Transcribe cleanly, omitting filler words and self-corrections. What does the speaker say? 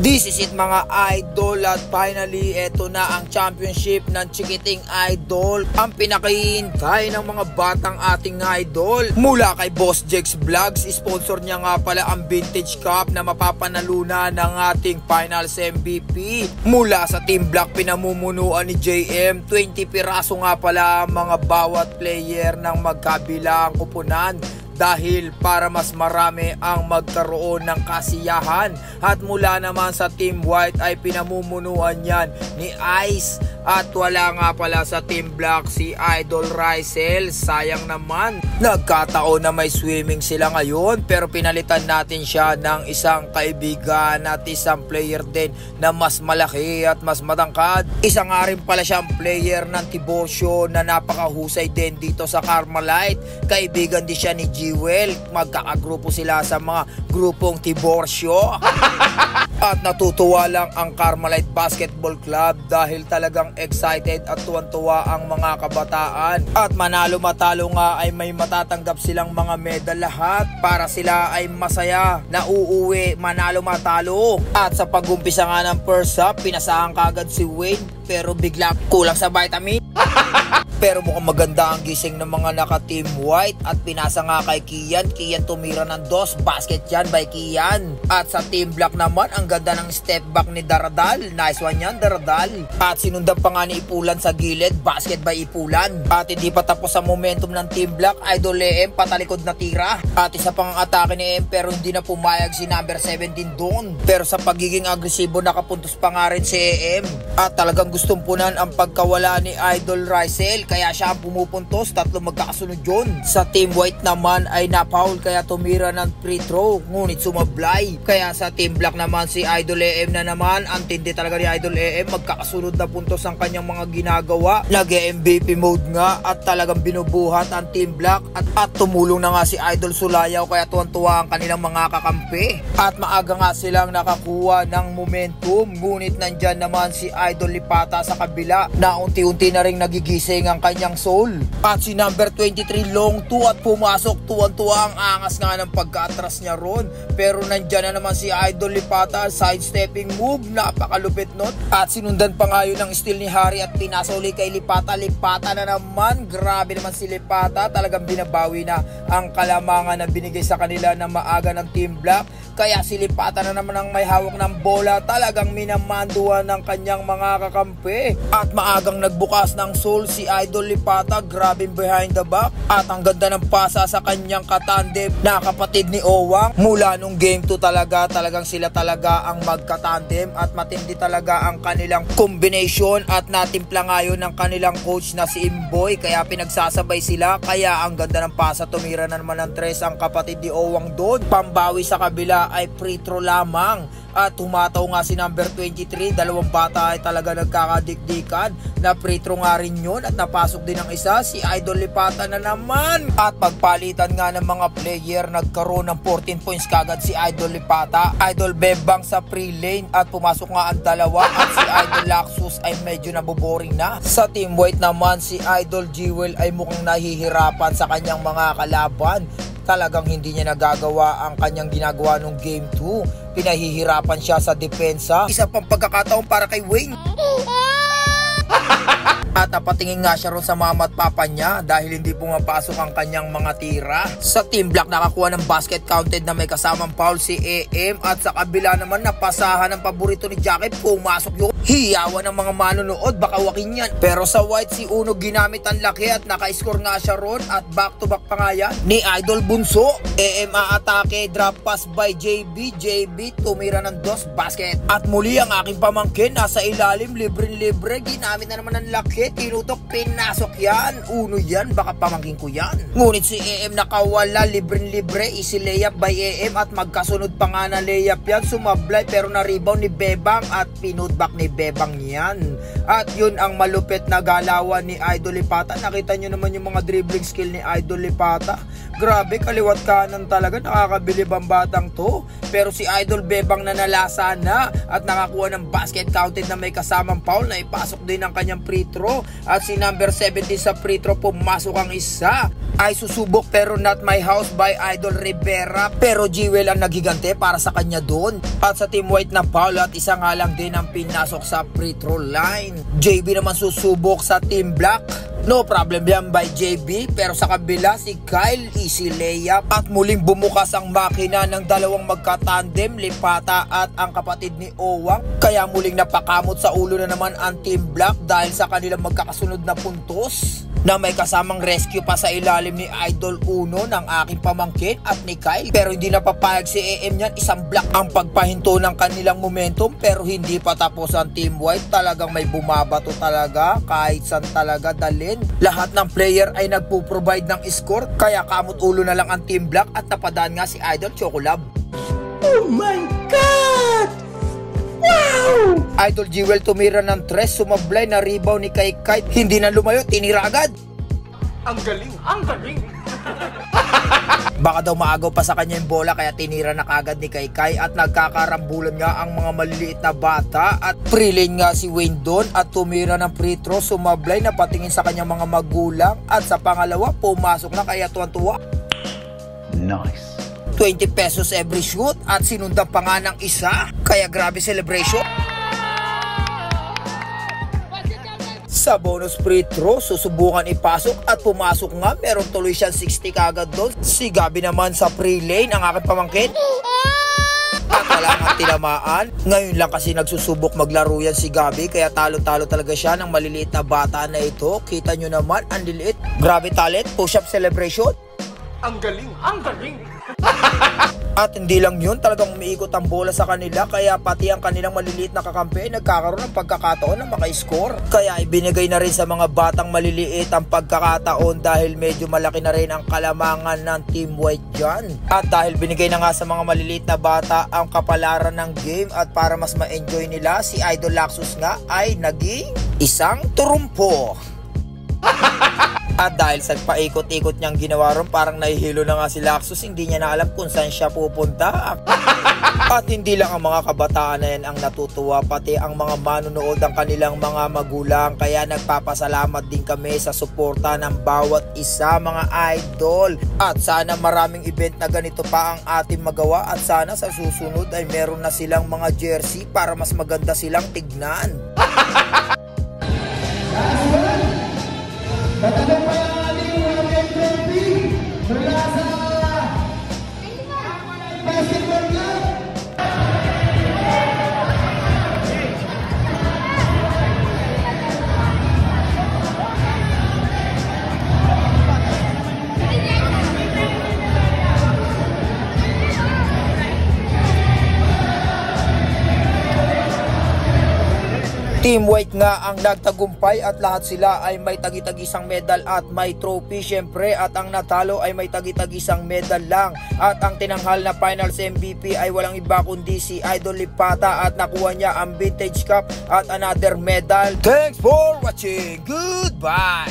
This is it mga idol, at finally eto na ang championship ng Chikiting Idol, ang pinakahihintay ng mga batang ating idol. Mula kay Boss Jex Vlogs, sponsor niya nga pala ang Vintage Cup na mapapanalunan ng ating Finals MVP. Mula sa Team Black, pinamumunuan ni JM, 20 piraso nga pala ang mga bawat player ng magkabilang kupunan, dahil para mas marami ang magkaroon ng kasiyahan. At mula naman sa Team White ay pinamumunuan yan ni Ice, at wala nga pala sa Team Black si Idol Rysel. Sayang naman, nagkataon na may swimming sila ngayon, pero pinalitan natin siya ng isang kaibigan at isang player din na mas malaki at mas matangkad. Isa nga rin pala siyang player ng Tiborcio na napakahusay din dito sa Carmelite. Kaibigan din siya ni Jewel, magkakagrupo sila sa mga grupong Tiborcio. At natutuwa lang ang Carmelite Basketball Club dahil talagang excited at tuwan-tuwa ang mga kabataan. At manalo matalo nga ay may matatanggap silang mga medal lahat, para sila ay masaya na uuwi manalo matalo. At sa pag-umpisa nga ng first half, pinasahan kagad si Wayne, pero bigla kulang sa vitamin. Pero mukhang maganda ang gising ng mga naka-Team White, at pinasa nga kay Kian. Kian tumira ng 2, basket yan by Kian. At sa Team Black naman, ang ganda ng step back ni Daradal. Nice one yan, Daradal. At sinundan pa nga ni Ipulan sa gilid, basket by Ipulan. At hindi pa tapos sa momentum ng Team Black, Idol EM patalikod na tira. At isa pang atake ni EM, pero hindi na pumayag si number 17 doon. Pero sa pagiging agresibo, nakapuntos pa nga rin si EM. At talagang gustong punan ang pagkawala ni Idol Rysel, kaya siya ang pumupuntos. 3 magkakasunod yun. Sa Team White naman ay napaul, kaya tumira ng free throw, ngunit sumablay. Kaya sa Team Black naman, si Idol EM na naman. Ang tindi talaga ni Idol EM, magkakasunod na puntos ang kanyang mga ginagawa. Nag-MVP mode nga, at talagang binubuhat ang Team Black. At tumulong na nga si Idol Sulayaw, kaya tuwan-tuwa ang kanilang mga kakampi. At maaga nga silang nakakuha ng momentum, ngunit nandyan naman si Idol Lipata sa kabila, na unti-unti na rin nagigising ang kanyang soul. At si number 23 long 2 at pumasok, tuwan-tuwa ang angas nga ng pagka-atras niya ron. Pero nandyan na naman si Idol Lipata, sidestepping move, napakalupit nun. At sinundan pa nga yun ng steal ni Harry, at pinasa uli kay Lipata. Lipata na naman, grabe naman si Lipata, talagang binabawi na ang kalamangan na binigay sa kanila na maaga ng Team Black. Kaya si Lipata na naman ang may hawak ng bola, talagang minamanduan ng kanyang mga kakampi. At maagang nagbukas ng soul si Idol Lipata, grabe behind the back. At ang ganda ng pasa sa kanyang katandem na kapatid ni Owang. Mula nung game 2 talagang sila talaga ang magkatandem, at matindi talaga ang kanilang combination. At natimpla ngayon ng kanilang coach na si Imboy, kaya pinagsasabay sila. Kaya ang ganda ng pasa, tumira na naman ng 3 ang kapatid ni Owang doon. Pambawi sa kabila ay free throw lamang. At humataw nga si number 23, dalawang bata ay talaga nagkakadikdikan, na free throw nga rin yun, at napasok din ang isa, si Idol Lipata na naman. At pagpalitan nga ng mga player, nagkaroon ng 14 points kagad si Idol Lipata. Idol Bebang sa free lane, at pumasok nga ang dalawa, at si Idol Laxus ay medyo naboboring na. Sa Team White naman, si Idol Jewel ay mukhang nahihirapan sa kanyang mga kalaban. Talagang hindi niya nagagawa ang kanyang ginagawa nung game 2. Pinahihirapan siya sa depensa. Isa pang pagkakataon para kay Wayne. At napatingin nga siya ron sa mama at papa niya dahil hindi pumapasok ang kanyang mga tira. Sa Team Black, nakakuha ng basket counted na may kasamang foul si EM. At sa kabila naman, napasahan ng paborito ni Jackie, pumasok yun. Hiyawan ng mga manonood, baka wakin yan. Pero sa White, si Uno ginamit ang laki, at naka-score nga siya ron. At back to back pa nga yan ni Idol Bunso. EM aatake, drop pass by JB. JB tumira ng 2, basket. At muli ang aking pamangkin nasa ilalim, libre-libre, ginamit na naman ng laki, tinutok, pinasok yan. Uno yan, baka pamangkin ko yan. Ngunit si EM nakawala, libre-libre, easy layup by EM, at magkasunod pa nga na layup yan. Sumablay, pero na-rebound ni Bebang, at pinutback ni Bebang yan. At yun ang malupit na galawan ni Idol Lipata. Nakita nyo naman yung mga dribbling skill ni Idol Lipata. Grabe, kaliwat kanan talaga, nakakabilib ang batang to. Pero si Idol Bebang na nalasa na, at nakakuha ng basket counted na may kasamang foul, na ipasok din ang kanyang free throw. At si number 70 sa free throw, pumasok ang isa. ay susubok pero not my house by Idol Rivera. Pero Jewel ang nagigante para sa kanya doon. At sa Team White na Paul at isa nga lang din ang pinasok sa free throw line. JB naman susubok sa Team Black. No problem yan by JB, pero sa kabila si Kyle, easy layup. At muling bumukas ang makina ng dalawang magkatandem, Lipata at ang kapatid ni Owang. Kaya muling napakamot sa ulo na naman ang Team Black dahil sa kanilang magkakasunod na puntos na may kasamang rescue pa sa ilalim ni Idol Uno ng aking pamangkin at ni Kyle. Pero hindi napapayag si AM niyan, isang block ang pagpahinto ng kanilang momentum. Pero hindi pa tapos ang Team White, talagang may bumabato talaga kahit saan talaga dalhin. Lahat ng player ay nagpo-provide ng score, kaya kamot ulo na lang ang Team Black at napadaan nga si Idol Chocolab. Oh my God! Wow! Idol Jewel tumira ng 3, sumablay na rebound ni Kai, hindi na lumayo, tinira agad. Ang galing! Ang galing! Baka daw maagaw pa sa kanya yung bola kaya tinira na kagad ni Kai at nagkakarambulan nga ang mga maliliit na bata. At free lane nga si Wayne doon at tumira ng free throw, sumablay na patingin sa kanyang mga magulang. At sa pangalawa, pumasok na kaya tuwan-tuwa. Nice! 20 pesos every shoot at sinundan pa nga ng isa, kaya grabe celebration. Sa bonus free throw, susubukan ipasok at pumasok nga, meron tuloy siyang 60 kagad doon. Si Gabi naman sa free lane, ang aking pamangkin, at wala nga tinamaan. Ngayon lang kasi nagsusubok maglaro yan si Gabi, kaya talo-talo talaga siya ng maliliit na bata na ito. Kita nyo naman, ang liliit. Grabe talent, push-up celebration. Ang galing! Ang galing! At hindi lang yun, talagang umiikot ang bola sa kanila, kaya pati ang kanilang maliliit na kakampi ay nagkakaroon ng pagkakataon na maka-score. Kaya ibinigay na rin sa mga batang maliliit ang pagkakataon dahil medyo malaki na rin ang kalamangan ng Team White dyan. At dahil binigay na nga sa mga maliliit na bata ang kapalaran ng game at para mas ma-enjoy nila, si Idol Laxus nga ay naging isang turumpo. At dahil sa paikot-ikot niyang ginawa ron, parang nahihilo na nga si Laxus, hindi niya na alam kung saan siya pupunta. At hindi lang ang mga kabataan na yan ang natutuwa, pati ang mga manunood ang kanilang mga magulang. Kaya nagpapasalamat din kami sa suporta ng bawat isa, mga idol. At sana maraming event na ganito pa ang ating magawa, at sana sa susunod ay meron na silang mga jersey para mas maganda silang tignan. Tatagay pa yung ating Rocket Trophy mula sa Basketball Club. Team White nga ang nagtagumpay at lahat sila ay may tagi-tagisang medal at may trophy syempre, at ang natalo ay may tagi-tagisang medal lang. At ang tinanghal na finals MVP ay walang iba kundi si Idol Lipata at nakuha niya ang Vintage Cup at another medal. Thanks for watching. Goodbye!